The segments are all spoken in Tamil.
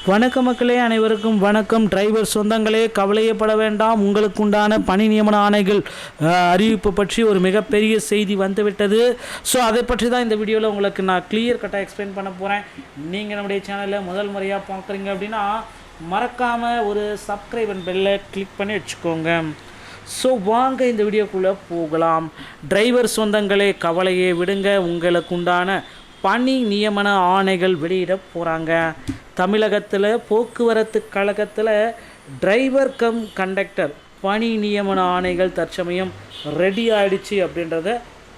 வணக்க மக்களே, அனைவருக்கும் வணக்கம். டிரைவர் சொந்தங்களே, கவலையப்பட வேண்டாம். உங்களுக்குண்டான பணி நியமன ஆணைகள் அறிவிப்பு பற்றி ஒரு மிகப்பெரிய செய்தி வந்துவிட்டது. ஸோ அதை பற்றி தான் இந்த வீடியோவில் உங்களுக்கு நான் கிளியர் கட்டாக எக்ஸ்பிளைன் பண்ண போகிறேன். நீங்கள் நம்முடைய சேனலில் முதல் முறையாக பார்க்குறீங்க அப்படின்னா மறக்காமல் ஒரு சப்ஸ்கிரைப் அண்ட் பெல்லை கிளிக் பண்ணி வச்சுக்கோங்க. ஸோ வாங்க இந்த வீடியோக்குள்ளே போகலாம். டிரைவர் சொந்தங்களே, கவலையை விடுங்க. உங்களுக்குண்டான பணி நியமன ஆணைகள் வெளியிட போகிறாங்க. தமிழகத்தில் போக்குவரத்து கழகத்தில் டிரைவர் கம் கண்டக்டர் பணி நியமன ஆணைகள் தற்சமயம் ரெடி ஆகிடுச்சு அப்படின்றத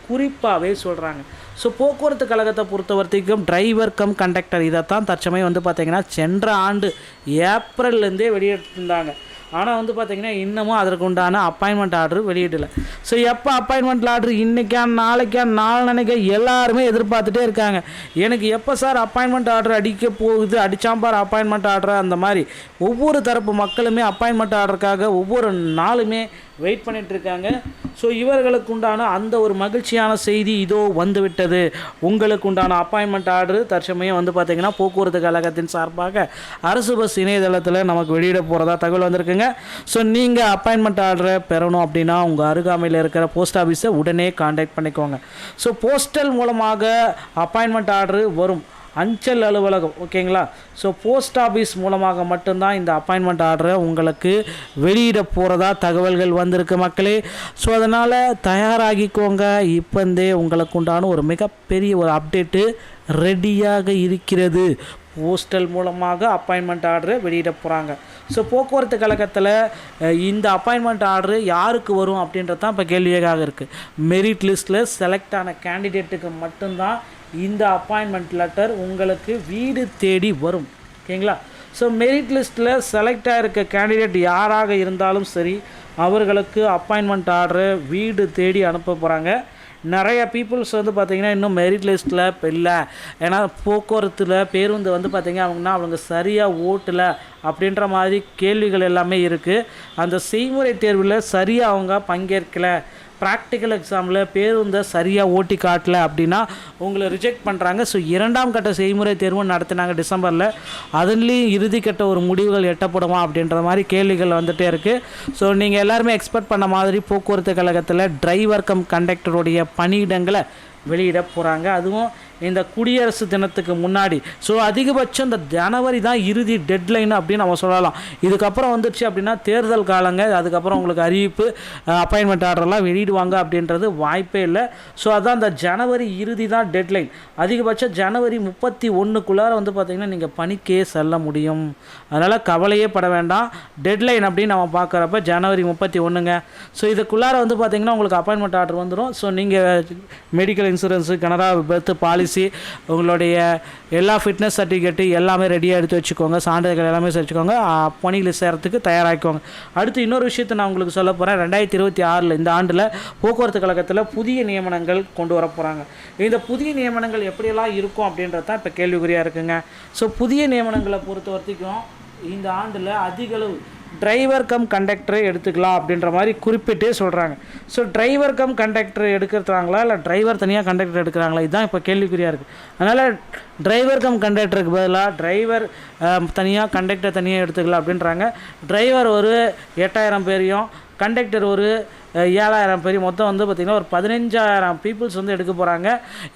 குறிப்பாகவே சொல்கிறாங்க. ஸோ போக்குவரத்து கழகத்தை பொறுத்த வரைக்கும் டிரைவர் கம் கண்டக்டர் இதைத்தான் தற்சமயம் பார்த்திங்கன்னா சென்ற ஆண்டு ஏப்ரல்லேருந்தே வெளியிட்டிருந்தாங்க. ஆனால் பார்த்திங்கன்னா இன்னமும் அதற்கு உண்டான அப்பாயின்மெண்ட் ஆர்டர் வெளியிடலை. ஸோ எப்போ அப்பாயின்மெண்ட் ஆர்டர் இன்றைக்கா நாளைக்கா நாளன்னைக்கா எல்லாருமே எதிர்பார்த்துட்டே இருக்காங்க. எனக்கு எப்போ சார் அப்பாயின்மெண்ட் ஆர்டர் அடிக்க போகுது, அடித்தாம்பார் அப்பாயின்மெண்ட் ஆர்டர், அந்த மாதிரி ஒவ்வொரு தரப்பு மக்களுமே அப்பாயின்மெண்ட் ஆர்டருக்காக ஒவ்வொரு நாளுமே வெயிட் பண்ணிகிட்ருக்காங்க. ஸோ இவர்களுக்கு உண்டான அந்த ஒரு மகிழ்ச்சியான செய்தி இதோ வந்துவிட்டது. உங்களுக்கு உண்டான அப்பாயின்மெண்ட் ஆர்டர் தற்சமயம் பார்த்திங்கன்னா போக்குவரத்து கழகத்தின் சார்பாக அரசு பஸ் இணையதளத்தில் நமக்கு வெளியிட போகிறதா தகவல் வந்திருக்குங்க. ஸோ நீங்கள் அப்பாயின்மெண்ட் ஆர்டரை பெறணும் அப்படின்னா உங்கள் அருகாமையில் இருக்கிற போஸ்ட் ஆஃபீஸை உடனே கான்டாக்ட் பண்ணிக்கோங்க. ஸோ போஸ்டல் மூலமாக அப்பாயின்மெண்ட் ஆர்டர் வரும், அஞ்சல் அலுவலகம், ஓகேங்களா. ஸோ போஸ்ட் ஆஃபீஸ் மூலமாக மட்டும்தான் இந்த அப்பாயின்மெண்ட் ஆர்டரை உங்களுக்கு வெளியிட போகிறதா தகவல்கள் வந்திருக்கு மக்களே. ஸோ அதனால் தயாராகிக்கோங்க. இப்போந்தே உங்களுக்கு உண்டான ஒரு மிகப்பெரிய ஒரு அப்டேட்டு ரெடியாக இருக்கிறது. போஸ்டல் மூலமாக அப்பாயின்மெண்ட் ஆர்டரை வெளியிட போகிறாங்க. ஸோ போக்குவரத்து கழகத்தில் இந்த அப்பாயின்மெண்ட் ஆர்டரு யாருக்கு வரும் அப்படின்றது தான் இப்போ கேள்வியாக இருக்குது. மெரிட் லிஸ்ட்டில் செலக்ட் ஆன கேண்டிடேட்டுக்கு மட்டும்தான் இந்த அப்பாயின்மெண்ட் லெட்டர் உங்களுக்கு வீடு தேடி வரும், ஓகேங்களா. ஸோ மெரிட் லிஸ்ட்டில் செலக்ட் ஆகிருக்க கேண்டிடேட் யாராக இருந்தாலும் சரி, அவர்களுக்கு அப்பாயின்மெண்ட் ஆர்டரை வீடு தேடி அனுப்ப போகிறாங்க. நிறைய பீப்புள்ஸ் பார்த்திங்கன்னா இன்னும் மெரிட் லிஸ்ட்டில் இப்போ இல்லை, ஏன்னா போக்குவரத்தில் பேருந்து பார்த்திங்க அவங்கன்னா அவங்க சரியாக ஓட்டலை அப்படின்ற மாதிரி கேள்விகள் எல்லாமே இருக்குது. அந்த செய்முறை தேர்வில் சரியாக அவங்க பங்கேற்கலை, ப்ராக்டிக்கல் எக்ஸாமில் பேருந்தை சரியாக ஓட்டி காட்டலை அப்படின்னா உங்களை ரிஜெக்ட் பண்ணுறாங்க. ஸோ 2ஆம் கட்ட செய்முறை தேர்வும் நடத்தினாங்க டிசம்பரில். அதுலேயும் இறுதிக்கட்ட ஒரு முடிவுகள் எட்டப்படுமா அப்படின்ற மாதிரி கேள்விகள் வந்துகிட்டே இருக்குது. ஸோ நீங்கள் எல்லாருமே எக்ஸ்பெக்ட் பண்ண மாதிரி போக்குவரத்து கழகத்தில் டிரைவர் கம் கண்டக்டருடைய பணியிடங்களை வெளியிட போகிறாங்க. அதுவும் இந்த குடியரசு தினத்துக்கு முன்னாடி. ஸோ அதிகபட்சம் இந்த ஜனவரி தான் இறுதி டெட்லைன் அப்படின்னு நம்ம சொல்லலாம். இதுக்கப்புறம் வந்துடுச்சு அப்படின்னா தேர்தல் காலங்க, அதுக்கப்புறம் உங்களுக்கு அறிவிப்பு அப்பாயின்மெண்ட் ஆர்டர்லாம் வெளியிடுவாங்க அப்படின்றது வாய்ப்பே இல்லை. ஸோ அதான் இந்த ஜனவரி இறுதி தான் டெட்லைன். அதிகபட்சம் ஜனவரி 31க்குள்ளார பார்த்திங்கன்னா நீங்கள் பணிக்கே செல்ல முடியும். அதனால் கவலையே பட வேண்டாம். டெட்லைன் அப்படின்னு நம்ம பார்க்குறப்ப ஜனவரி 31ங்க. ஸோ இதுக்குள்ளார பார்த்திங்கன்னா உங்களுக்கு அப்பாயின்மெண்ட் ஆர்டர் வந்துடும். ஸோ நீங்கள் medical insurance, Canara birth policy, உங்களுடைய எல்லா ஃபிட்னஸ் சர்டிஃபிகேட்டு எல்லாமே ரெடியாக எடுத்து வச்சுக்கோங்க. சான்றிதழ்கள் எல்லாமே வச்சுக்கோங்க. பணியில் சேரத்துக்கு தயாராகிக்கோங்க. அடுத்து இன்னொரு விஷயத்தை நான் உங்களுக்கு சொல்ல போகிறேன். 2026 இந்த ஆண்டில் போக்குவரத்து கழகத்தில் புதிய நியமனங்கள் கொண்டு வர போகிறாங்க. இந்த புதிய நியமனங்கள் எப்படியெல்லாம் இருக்கும் அப்படின்றது தான் இப்போ கேள்விக்குறியாக இருக்குங்க. ஸோ புதிய நியமனங்களை பொறுத்த வரைக்கும் இந்த ஆண்டில் அதிகளவு டிரைவர் கம் கண்டக்டரை எடுத்துக்கலாம் அப்படின்ற மாதிரி குறிப்பிட்டே சொல்கிறாங்க. ஸோ டிரைவர் கம் கண்டக்டர் எடுக்கிறாங்களா இல்லை டிரைவர் தனியாக கண்டக்டர் எடுக்கிறாங்களா, இதுதான் இப்போ கேள்விக்குறியாக இருக்குது. அதனால் டிரைவர் கம் கண்டக்டருக்கு பதிலாக டிரைவர் தனியாக கண்டக்டர் தனியாக எடுத்துக்கலாம் அப்படின்றாங்க. டிரைவர் ஒரு 8000 பேரையும் கண்டக்டர் ஒரு 7000 பேர், மொத்தம் பார்த்திங்கன்னா ஒரு 15000 பீப்புள்ஸ் எடுக்க போகிறாங்க.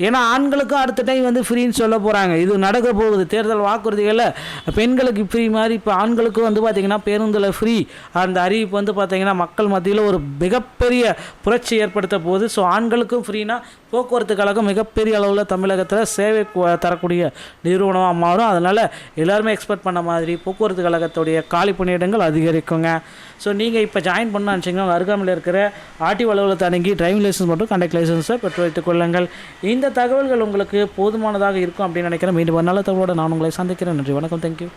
ஏன்னா ஆண்களுக்கும் அடுத்த டைம் ஃப்ரீன்னு சொல்ல போகிறாங்க. இது நடக்க போகுது. தேர்தல் வாக்குறுதிகளில் பெண்களுக்கு ஃப்ரீ மாதிரி இப்போ ஆண்களுக்கும் பார்த்திங்கன்னா பேருந்தில் ஃப்ரீ அந்த அறிவிப்பு பார்த்திங்கன்னா மக்கள் மத்தியில் ஒரு மிகப்பெரிய புரட்சி ஏற்படுத்த போகுது. ஸோ ஆண்களுக்கும் ஃப்ரீனா போக்குவரத்து கழகம் மிகப்பெரிய அளவில் தமிழகத்தில் சேவை தரக்கூடிய நிறுவனமாக மாறும். அதனால் எல்லாருமே எக்ஸ்பெக்ட் பண்ண மாதிரி போக்குவரத்து கழகத்துடைய காலி பணியிடங்கள் அதிகரிக்குங்க. ஸோ நீங்கள் இப்போ ஜாயின் பண்ண நினச்சிங்கன்னா உங்கள் அருகாமையில் இருக்கிற ஆர்டிஓ அலுவலகத்தை அணுகி டிரைவிங் லைசன்ஸ் மற்றும் கண்டக்ட் லைசன்ஸை பெற்று வைத்துக் கொள்ளுங்கள். இந்த தகவல்கள் உங்களுக்கு போதுமானதாக இருக்கும் அப்படின்னு நினைக்கிறேன். மீண்டும் ஒரு நல்ல தகவலோடு நான் உங்களை சந்திக்கிறேன். நன்றி, வணக்கம், தேங்க்யூ.